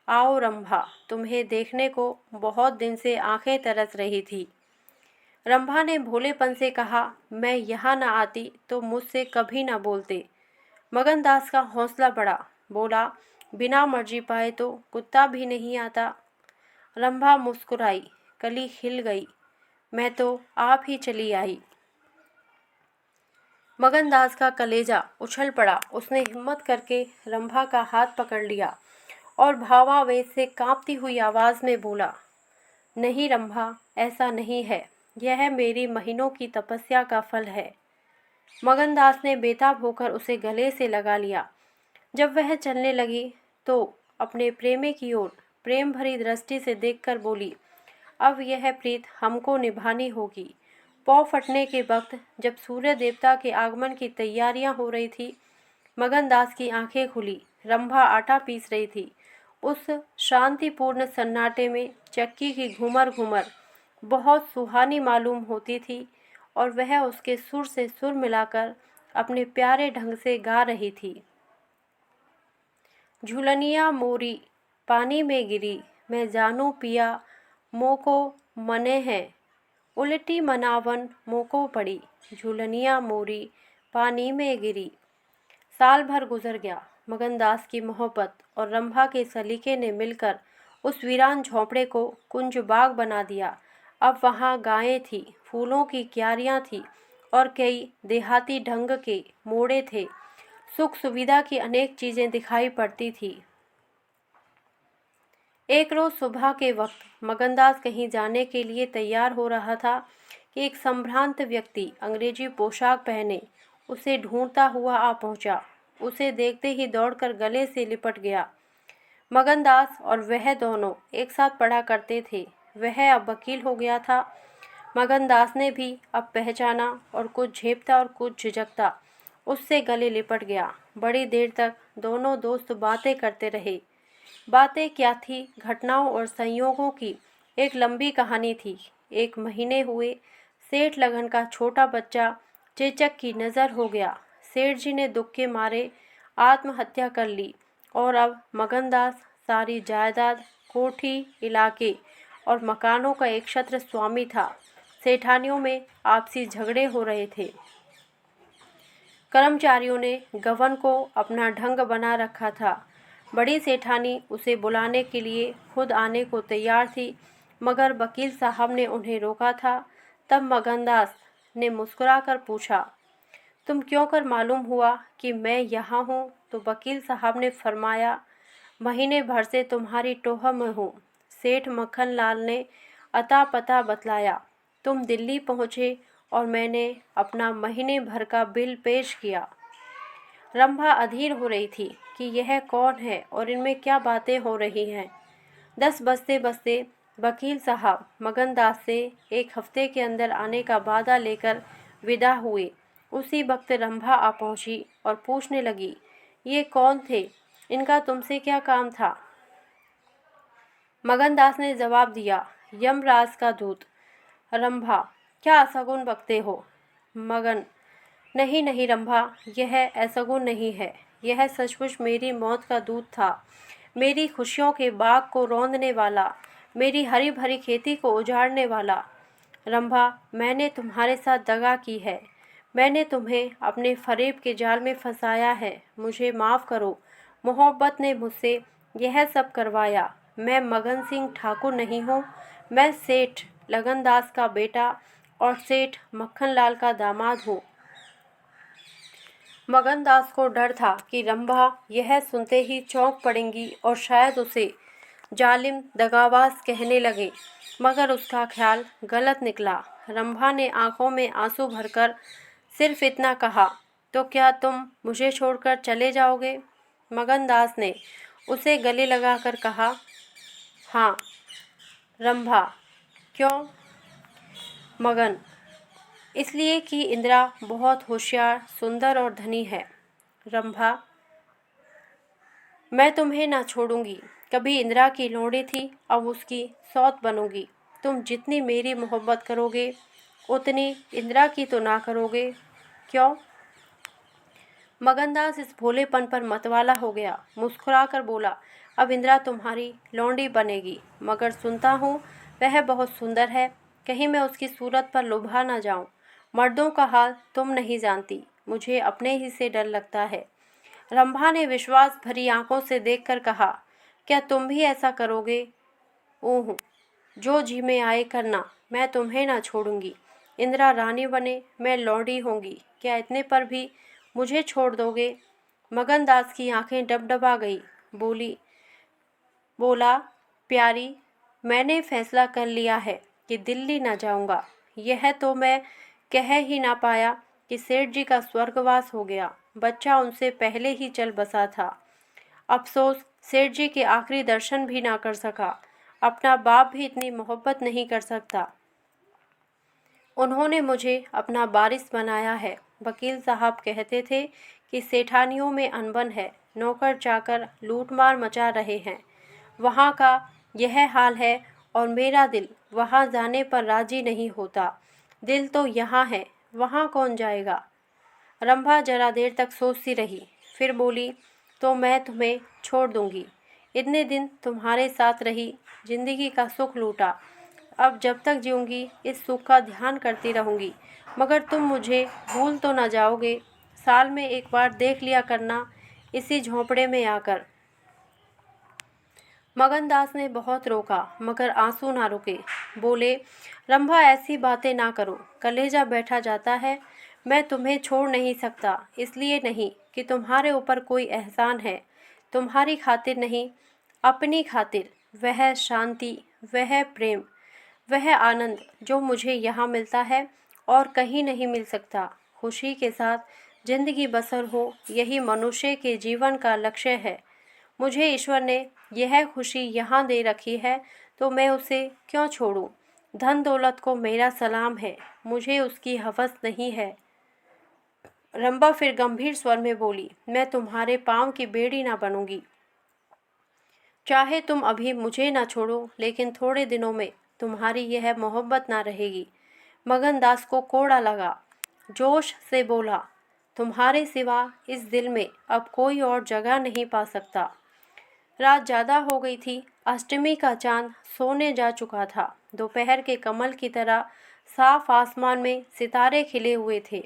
आओ रंभा, तुम्हें देखने को बहुत दिन से आंखें तरस रही थी। रंभा ने भोलेपन से कहा, मैं यहाँ न आती तो मुझसे कभी न बोलते। मगनदास का हौसला बढ़ा, बोला, बिना मर्जी पाए तो कुत्ता भी नहीं आता। रंभा मुस्कुराई, कली खिल गई, मैं तो आप ही चली आई। मगनदास का कलेजा उछल पड़ा। उसने हिम्मत करके रंभा का हाथ पकड़ लिया और भावावेश से कांपती हुई आवाज़ में बोला, नहीं रंभा, ऐसा नहीं है, यह मेरी महीनों की तपस्या का फल है। मगनदास ने बेताब होकर उसे गले से लगा लिया। जब वह चलने लगी तो अपने प्रेमी की ओर प्रेम भरी दृष्टि से देखकर बोली, अब यह प्रीत हमको निभानी होगी। पौ फटने के वक्त जब सूर्य देवता के आगमन की तैयारियां हो रही थी, मगनदास की आंखें खुली। रंभा आटा पीस रही थी। उस शांतिपूर्ण सन्नाटे में चक्की की घुमर घुमर बहुत सुहानी मालूम होती थी और वह उसके सुर से सुर मिलाकर अपने प्यारे ढंग से गा रही थी। झूलनिया मोरी पानी में गिरी, मैं जानू पिया मोको मने है, उल्टी मनावन मोको पड़ी, झूलनिया मोरी पानी में गिरी। साल भर गुजर गया। मगनदास की मोहब्बत और रंभा के सलीके ने मिलकर उस वीरान झोंपड़े को कुंज बाग बना दिया। अब वहाँ गायें थी, फूलों की क्यारियाँ थी और कई देहाती ढंग के मोड़े थे। सुख सुविधा की अनेक चीज़ें दिखाई पड़ती थी। एक रोज़ सुबह के वक्त मगनदास कहीं जाने के लिए तैयार हो रहा था कि एक संभ्रांत व्यक्ति अंग्रेजी पोशाक पहने उसे ढूंढता हुआ आ पहुंचा। उसे देखते ही दौड़कर गले से लिपट गया। मगनदास और वह दोनों एक साथ पढ़ा करते थे। वह अब वकील हो गया था। मगनदास ने भी अब पहचाना और कुछ झेपता और कुछ झिझकता उससे गले लिपट गया। बड़ी देर तक दोनों दोस्त बातें करते रहे। बातें क्या थी, घटनाओं और संयोगों की एक लंबी कहानी थी। एक महीने हुए सेठ लगन का छोटा बच्चा चेचक की नज़र हो गया। सेठ जी ने दुख के मारे आत्महत्या कर ली और अब मगनदास सारी जायदाद, कोठी, इलाके और मकानों का एक छत्र स्वामी था। सेठानियों में आपसी झगड़े हो रहे थे। कर्मचारियों ने गवन को अपना ढंग बना रखा था। बड़ी सेठानी उसे बुलाने के लिए खुद आने को तैयार थी, मगर वकील साहब ने उन्हें रोका था। तब मगनदास ने मुस्कुराकर पूछा, तुम क्यों कर मालूम हुआ कि मैं यहाँ हूँ? तो वकील साहब ने फरमाया, महीने भर से तुम्हारी टोह में हूँ। सेठ मक्खन लाल ने अता पता बतलाया। तुम दिल्ली पहुँचे और मैंने अपना महीने भर का बिल पेश किया। रंभा अधीर हो रही थी कि यह कौन है और इनमें क्या बातें हो रही हैं। 10 बजते बजते वकील साहब मगनदास से एक हफ्ते के अंदर आने का वादा लेकर विदा हुए। उसी वक्त रंभा आ पहुंची और पूछने लगी, ये कौन थे? इनका तुमसे क्या काम था? मगनदास ने जवाब दिया, यमराज का दूत। रंभा, क्या असगुन बकते हो? मगन, नहीं नहीं रंभा, यह असगुन नहीं है। यह सचमुच मेरी मौत का दूत था। मेरी खुशियों के बाग को रौंदने वाला, मेरी हरी भरी खेती को उजाड़ने वाला। रंभा, मैंने तुम्हारे साथ दगा की है। मैंने तुम्हें अपने फरेब के जाल में फंसाया है। मुझे माफ़ करो। मोहब्बत ने मुझसे यह सब करवाया। मैं मगन सिंह ठाकुर नहीं हूँ। मैं सेठ लगनदास का बेटा और सेठ मक्खनलाल का दामाद हूँ। मगनदास को डर था कि रंभा यह सुनते ही चौंक पड़ेंगी और शायद उसे जालिम दगाबाज कहने लगे, मगर उसका ख्याल गलत निकला। रंभा ने आंखों में आंसू भरकर सिर्फ इतना कहा, तो क्या तुम मुझे छोड़कर चले जाओगे? मगनदास ने उसे गले लगाकर कहा, हाँ। रंभा, क्यों? मगन, इसलिए कि इंदिरा बहुत होशियार, सुंदर और धनी है। रंभा, मैं तुम्हें ना छोड़ूंगी। कभी इंदिरा की लोड़ी थी, अब उसकी सौत बनूंगी। तुम जितनी मेरी मोहब्बत करोगे उतनी इंदिरा की तो ना करोगे। क्यों? मगनदास इस भोलेपन पर मतवाला हो गया। मुस्कुराकर बोला, अब इंदिरा तुम्हारी लौंडी बनेगी, मगर सुनता हूँ वह बहुत सुंदर है। कहीं मैं उसकी सूरत पर लुभा ना जाऊँ। मर्दों का हाल तुम नहीं जानती, मुझे अपने ही से डर लगता है। रंभा ने विश्वास भरी आंखों से देखकर कहा, क्या तुम भी ऐसा करोगे? ओह, जो जी में आए करना, मैं तुम्हें ना छोड़ूंगी। इंदिरा रानी बने, मैं लौंडी होंगी, क्या इतने पर भी मुझे छोड़ दोगे? मगनदास की आंखें डबडबा गई। बोला, प्यारी, मैंने फैसला कर लिया है कि दिल्ली ना जाऊंगा। यह तो मैं कह ही ना पाया कि सेठ जी का स्वर्गवास हो गया। बच्चा उनसे पहले ही चल बसा था। अफसोस, सेठ जी के आखिरी दर्शन भी ना कर सका। अपना बाप भी इतनी मोहब्बत नहीं कर सकता। उन्होंने मुझे अपना वारिस बनाया है। वकील साहब कहते थे कि सेठानियों में अनबन है, नौकर चाकर लूटमार मचा रहे हैं। वहाँ का यह हाल है और मेरा दिल वहाँ जाने पर राजी नहीं होता। दिल तो यहाँ है, वहाँ कौन जाएगा? रंभा जरा देर तक सोचती रही, फिर बोली, तो मैं तुम्हें छोड़ दूंगी। इतने दिन तुम्हारे साथ रही, जिंदगी का सुख लूटा। अब जब तक जीऊँगी इस सुख का ध्यान करती रहूँगी, मगर तुम मुझे भूल तो ना जाओगे? साल में एक बार देख लिया करना, इसी झोंपड़े में आकर। मगनदास ने बहुत रोका, मगर आंसू ना रुके। बोले, रंभा, ऐसी बातें ना करो, कलेजा बैठा जाता है। मैं तुम्हें छोड़ नहीं सकता, इसलिए नहीं कि तुम्हारे ऊपर कोई एहसान है। तुम्हारी खातिर नहीं, अपनी खातिर। वह शांति, वह प्रेम, वह आनंद जो मुझे यहाँ मिलता है और कहीं नहीं मिल सकता। खुशी के साथ जिंदगी बसर हो, यही मनुष्य के जीवन का लक्ष्य है। मुझे ईश्वर ने यह खुशी यहाँ दे रखी है, तो मैं उसे क्यों छोड़ूं? धन दौलत को मेरा सलाम है, मुझे उसकी हवस नहीं है। रंभा फिर गंभीर स्वर में बोली, मैं तुम्हारे पाँव की बेड़ी ना बनूंगी। चाहे तुम अभी मुझे ना छोड़ो, लेकिन थोड़े दिनों में तुम्हारी यह मोहब्बत ना रहेगी। मगनदास को कोड़ा लगा। जोश से बोला, तुम्हारे सिवा इस दिल में अब कोई और जगह नहीं पा सकता। रात ज़्यादा हो गई थी। अष्टमी का चांद सोने जा चुका था। दोपहर के कमल की तरह साफ आसमान में सितारे खिले हुए थे।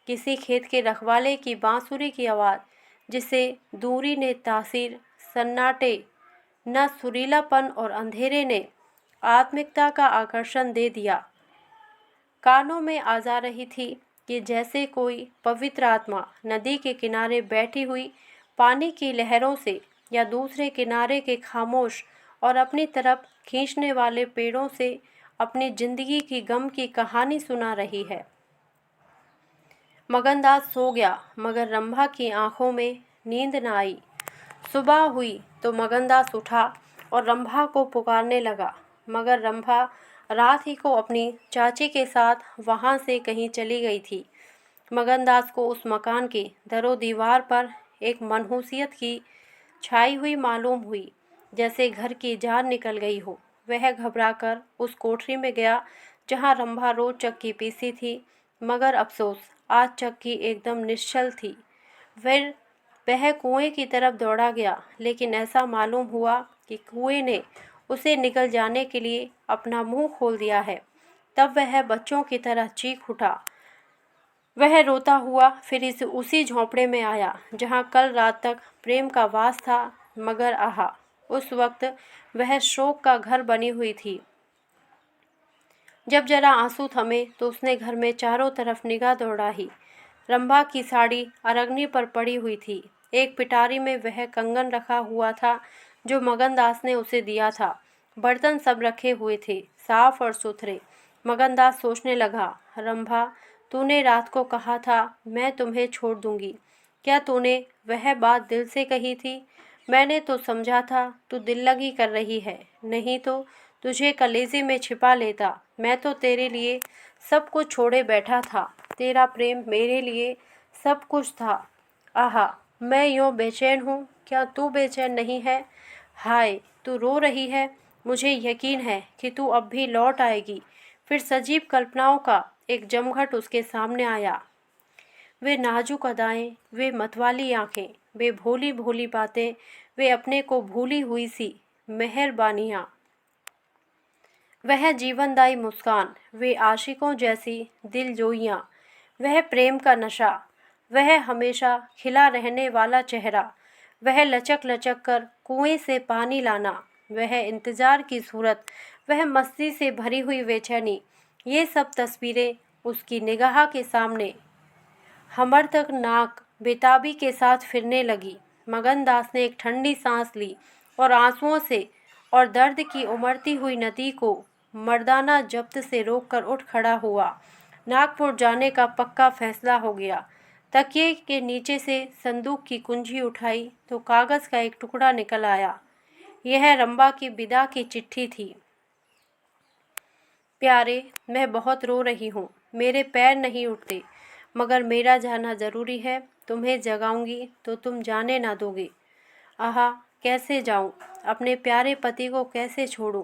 किसी खेत के रखवाले की बांसुरी की आवाज़, जिसे दूरी ने तासीर, सन्नाटे न सुरीलापन और अंधेरे ने आत्मिकता का आकर्षण दे दिया, कानों में आ जा रही थी। कि जैसे कोई पवित्र आत्मा नदी के किनारे बैठी हुई पानी की लहरों से या दूसरे किनारे के खामोश और अपनी तरफ खींचने वाले पेड़ों से अपनी जिंदगी की गम की कहानी सुना रही है। मगनदास सो गया, मगर रंभा की आंखों में नींद न आई। सुबह हुई तो मगनदास उठा और रंभा को पुकारने लगा, मगर रंभा रात ही को अपनी चाची के साथ वहाँ से कहीं चली गई थी। मगनदास को उस मकान के दरो दीवार पर एक मनहूसियत की छाई हुई मालूम हुई, जैसे घर की जान निकल गई हो। वह घबराकर उस कोठरी में गया जहाँ रंभा रोज चक्की पीसी थी, मगर अफसोस आज चक्की एकदम निश्चल थी। फिर वह कुएं की तरफ दौड़ा गया, लेकिन ऐसा मालूम हुआ कि कुएं ने उसे निकल जाने के लिए अपना मुंह खोल दिया है। तब वह बच्चों की तरह चीख उठा। वह रोता हुआ फिर इस उसी झोंपड़े में आया जहाँ कल रात तक प्रेम का वास था, मगर आहा, उस वक्त वह शोक का घर बनी हुई थी। जब जरा आंसू थमे तो उसने घर में चारों तरफ निगाह दौड़ाई। रंभा की साड़ी अरगनी पर पड़ी हुई थी। एक पिटारी में वह कंगन रखा हुआ था जो मगनदास ने उसे दिया था। बर्तन सब रखे हुए थे, साफ और सुथरे। मगनदास सोचने लगा, रंभा, तूने रात को कहा था मैं तुम्हें छोड़ दूंगी। क्या तूने वह बात दिल से कही थी? मैंने तो समझा था तू दिल लगी कर रही है, नहीं तो तुझे कलेजे में छिपा लेता। मैं तो तेरे लिए सब कुछ छोड़े बैठा था। तेरा प्रेम मेरे लिए सब कुछ था। आहा, मैं यूँ बेचैन हूँ, क्या तू बेचैन नहीं है? हाय, तू रो रही है। मुझे यकीन है कि तू अब भी लौट आएगी। फिर सजीव कल्पनाओं का एक जमघट उसके सामने आया। वे नाजुक अदाएं, वे मतवाली आंखें, वे भोली भोली बातें, वे अपने को भूली हुई सी मेहरबानियाँ, वह जीवनदायी मुस्कान, वे आशिकों जैसी दिलजोइयाँ, वह प्रेम का नशा, वह हमेशा खिला रहने वाला चेहरा, वह लचक लचक कर कुएं से पानी लाना, वह इंतजार की सूरत, वह मस्ती से भरी हुई बेचैनी, ये सब तस्वीरें उसकी निगाह के सामने हमर तक नाक बेताबी के साथ फिरने लगी। मगनदास ने एक ठंडी सांस ली और आंसुओं से और दर्द की उमड़ती हुई नदी को मर्दाना जब्त से रोककर उठ खड़ा हुआ। नागपुर जाने का पक्का फैसला हो गया। तकिए के नीचे से संदूक की कुंजी उठाई तो कागज का एक टुकड़ा निकल आया। यह रंबा की विदा की चिट्ठी थी। प्यारे, मैं बहुत रो रही हूँ, मेरे पैर नहीं उठते, मगर मेरा जाना ज़रूरी है। तुम्हें जगाऊंगी तो तुम जाने ना दोगे। आहा, कैसे जाऊं, अपने प्यारे पति को कैसे छोड़ूं?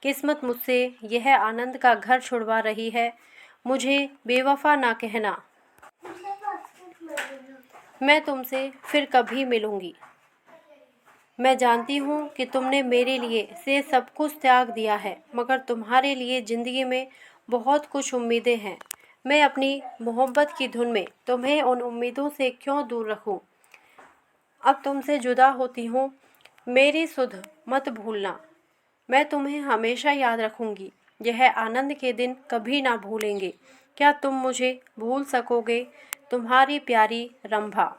किस्मत मुझसे यह आनंद का घर छुड़वा रही है। मुझे बेवफा ना कहना। मैं तुमसे फिर कभी मिलूंगी। मैं जानती हूँ कि तुमने मेरे लिए से सब कुछ त्याग दिया है, मगर तुम्हारे लिए ज़िंदगी में बहुत कुछ उम्मीदें हैं। मैं अपनी मोहब्बत की धुन में तुम्हें उन उम्मीदों से क्यों दूर रखूं? अब तुमसे जुदा होती हूँ, मेरी सुध मत भूलना। मैं तुम्हें हमेशा याद रखूंगी। यह आनंद के दिन कभी ना भूलेंगे। क्या तुम मुझे भूल सकोगे? तुम्हारी प्यारी रंभा।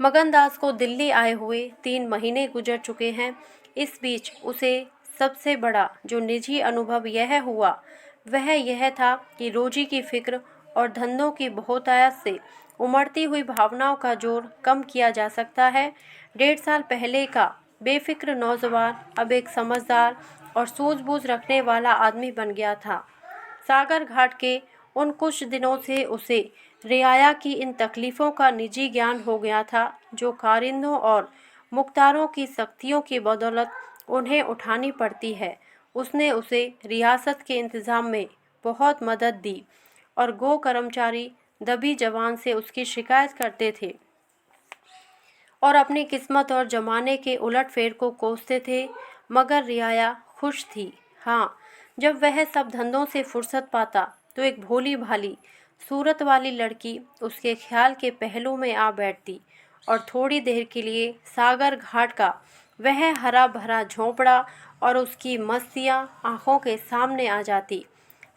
मगनदास को दिल्ली आए हुए 3 महीने गुजर चुके हैं। इस बीच उसे सबसे बड़ा जो निजी अनुभव यह हुआ वह यह था कि रोजी की फिक्र और धंधों की बहुतायत से उमड़ती हुई भावनाओं का जोर कम किया जा सकता है। 1.5 साल पहले का बेफिक्र नौजवान अब एक समझदार और सूझबूझ रखने वाला आदमी बन गया था। सागर घाट के उन कुछ दिनों से उसे रियाया की इन तकलीफ़ों का निजी ज्ञान हो गया था जो कारिंदों और मुख्तारों की सख्तियों की बदौलत उन्हें उठानी पड़ती है। उसने उसे रियासत के इंतज़ाम में बहुत मदद दी और गो कर्मचारी दबी जबान से उसकी शिकायत करते थे और अपनी किस्मत और जमाने के उलटफेर को कोसते थे, मगर रियाया खुश थी। हाँ, जब वह सब धंधों से फुर्सत पाता तो एक भोली भाली सूरत वाली लड़की उसके ख्याल के पहलू में आ बैठती और थोड़ी देर के लिए सागर घाट का वह हरा भरा झोंपड़ा और उसकी मस्तियाँ आँखों के सामने आ जाती।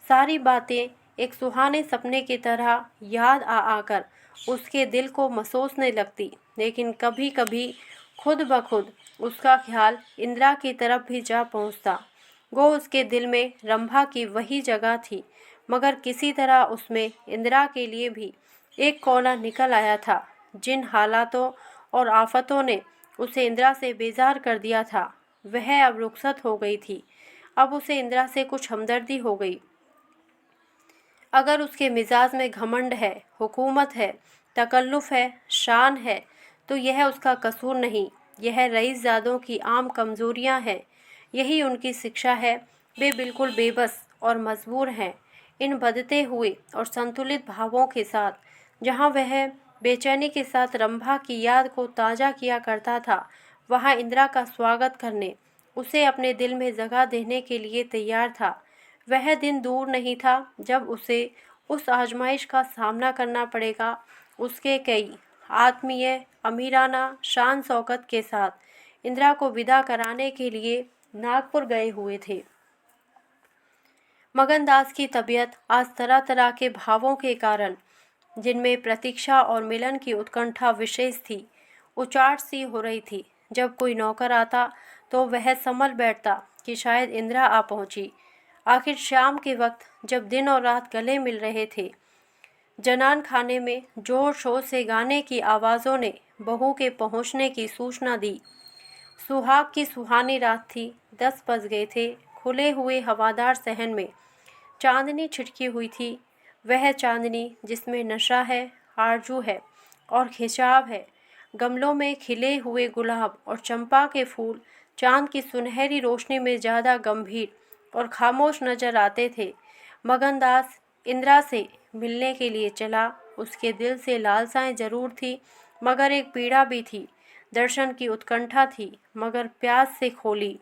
सारी बातें एक सुहाने सपने की तरह याद आ आकर उसके दिल को मसोसने लगती, लेकिन कभी कभी खुद ब खुद उसका ख्याल इंदिरा की तरफ भी जा पहुंचता। वो उसके दिल में रंभा की वही जगह थी, मगर किसी तरह उसमें इंदिरा के लिए भी एक कोना निकल आया था। जिन हालातों और आफतों ने उसे इंदिरा से बेजार कर दिया था, वह अब रुखसत हो गई थी। अब उसे इंदिरा से कुछ हमदर्दी हो गई। अगर उसके मिजाज में घमंड है, हुकूमत है, तकल्लुफ़ है, शान है, तो यह उसका कसूर नहीं, यह रईसज़ादों की आम कमज़ोरियाँ हैं। यही उनकी शिक्षा है। वे बिल्कुल बेबस और मजबूर हैं। इन बदते हुए और संतुलित भावों के साथ, जहाँ वह बेचैनी के साथ रंभा की याद को ताज़ा किया करता था, वहाँ इंदिरा का स्वागत करने, उसे अपने दिल में जगह देने के लिए तैयार था। वह दिन दूर नहीं था जब उसे उस आजमाइश का सामना करना पड़ेगा। उसके कई आत्मीय अमीराना शान शौकत के साथ इंदिरा को विदा कराने के लिए नागपुर गए हुए थे। मगनदास की तबीयत आज तरह तरह के भावों के कारण, जिनमें प्रतीक्षा और मिलन की उत्कंठा विशेष थी, उचाट सी हो रही थी। जब कोई नौकर आता तो वह संभल बैठता कि शायद इंदिरा आ पहुंची। आखिर शाम के वक्त जब दिन और रात गले मिल रहे थे, जनान खाने में जोर शोर से गाने की आवाज़ों ने बहू के पहुंचने की सूचना दी। सुहाग की सुहानी रात थी। 10 बज गए थे। खुले हुए हवादार सहन में चांदनी छिटकी हुई थी। वह चांदनी जिसमें नशा है, आरजू है और खिंचाव है। गमलों में खिले हुए गुलाब और चंपा के फूल चांद की सुनहरी रोशनी में ज़्यादा गंभीर और खामोश नजर आते थे। मगनदास इंदिरा से मिलने के लिए चला। उसके दिल से लालसाएं जरूर थी, मगर एक पीड़ा भी थी। दर्शन की उत्कंठा थी, मगर प्यास से खोली।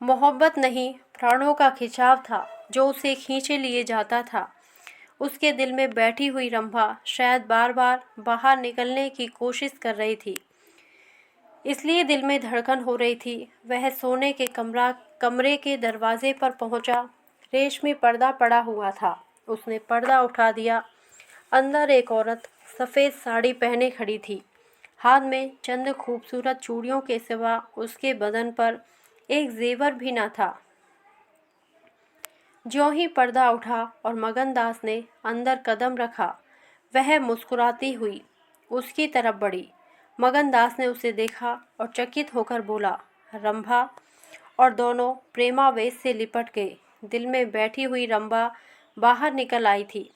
मोहब्बत नहीं, प्राणों का खिंचाव था जो उसे खींचे लिए जाता था। उसके दिल में बैठी हुई रंभा शायद बार बार बाहर निकलने की कोशिश कर रही थी, इसलिए दिल में धड़कन हो रही थी। वह सोने के कमरे के दरवाजे पर पहुंचा। रेशमी पर्दा पड़ा हुआ था। उसने पर्दा उठा दिया। अंदर एक औरत सफ़ेद साड़ी पहने खड़ी थी। हाथ में चंद खूबसूरत चूड़ियों के सिवा उसके बदन पर एक जेवर भी न था। ज्यों ही पर्दा उठा और मगनदास ने अंदर कदम रखा, वह मुस्कुराती हुई उसकी तरफ बढ़ी। मगनदास ने उसे देखा और चकित होकर बोला, रंभा, और दोनों प्रेमावेश से लिपट गए। दिल में बैठी हुई रंभा बाहर निकल आई थी।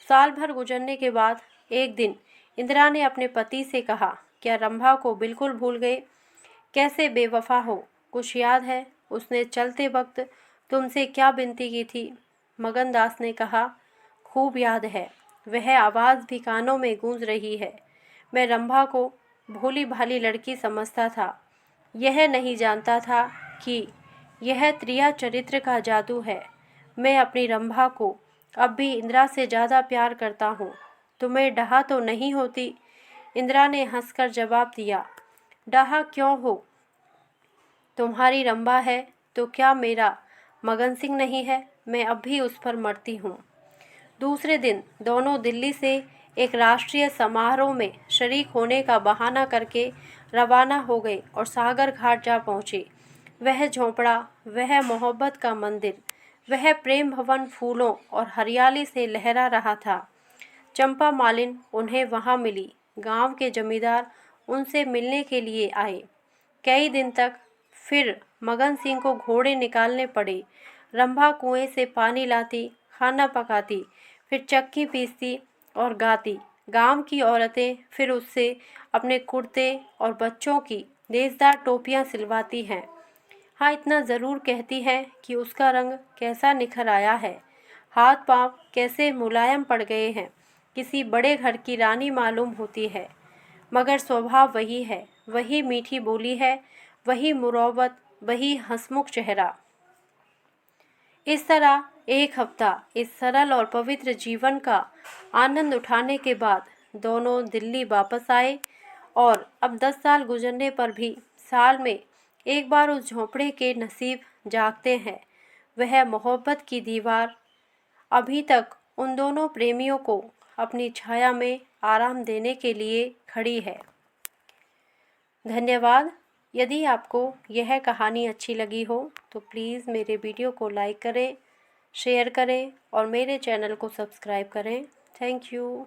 साल भर गुजरने के बाद एक दिन इंदिरा ने अपने पति से कहा, क्या रंभा को बिल्कुल भूल गए? कैसे बेवफा हो, कुछ याद है? उसने चलते वक्त तुमसे क्या विनती की थी? मगनदास ने कहा, खूब याद है। वह आवाज़ भी कानों में गूंज रही है। मैं रंभा को भोली भाली लड़की समझता था। यह नहीं जानता था कि यह त्रिया चरित्र का जादू है। मैं अपनी रंभा को अब भी इंदिरा से ज़्यादा प्यार करता हूँ। तुम्हें डहा तो नहीं होती? इंदिरा ने हंसकर जवाब दिया, डहा क्यों हो? तुम्हारी रंभा है तो क्या मेरा मगन सिंह नहीं है? मैं अब भी उस पर मरती हूँ। दूसरे दिन दोनों दिल्ली से एक राष्ट्रीय समारोह में शरीक होने का बहाना करके रवाना हो गए और सागर घाट जा पहुँचे। वह झोंपड़ा, वह मोहब्बत का मंदिर, वह प्रेम भवन फूलों और हरियाली से लहरा रहा था। चंपा मालिन उन्हें वहाँ मिली। गांव के जमींदार उनसे मिलने के लिए आए। कई दिन तक फिर मगन सिंह को घोड़े निकालने पड़े। रंभा कुएं से पानी लाती, खाना पकाती, फिर चक्की पीसती और गाती। गांव की औरतें फिर उससे अपने कुर्ते और बच्चों की लेसदार टोपियां सिलवाती हैं। हाँ, इतना ज़रूर कहती हैं कि उसका रंग कैसा निखर आया है, हाथ पांव कैसे मुलायम पड़ गए हैं। किसी बड़े घर की रानी मालूम होती है, मगर स्वभाव वही है। वही मीठी बोली है, वही मुरौवत, वही हंसमुख चेहरा। इस तरह एक हफ्ता इस सरल और पवित्र जीवन का आनंद उठाने के बाद दोनों दिल्ली वापस आए। और अब 10 साल गुजरने पर भी साल में एक बार उस झोंपड़े के नसीब जागते हैं। वह मोहब्बत की दीवार अभी तक उन दोनों प्रेमियों को अपनी छाया में आराम देने के लिए खड़ी है। धन्यवाद। यदि आपको यह कहानी अच्छी लगी हो तो प्लीज़ मेरे वीडियो को लाइक करें, शेयर करें और मेरे चैनल को सब्सक्राइब करें। Thank you.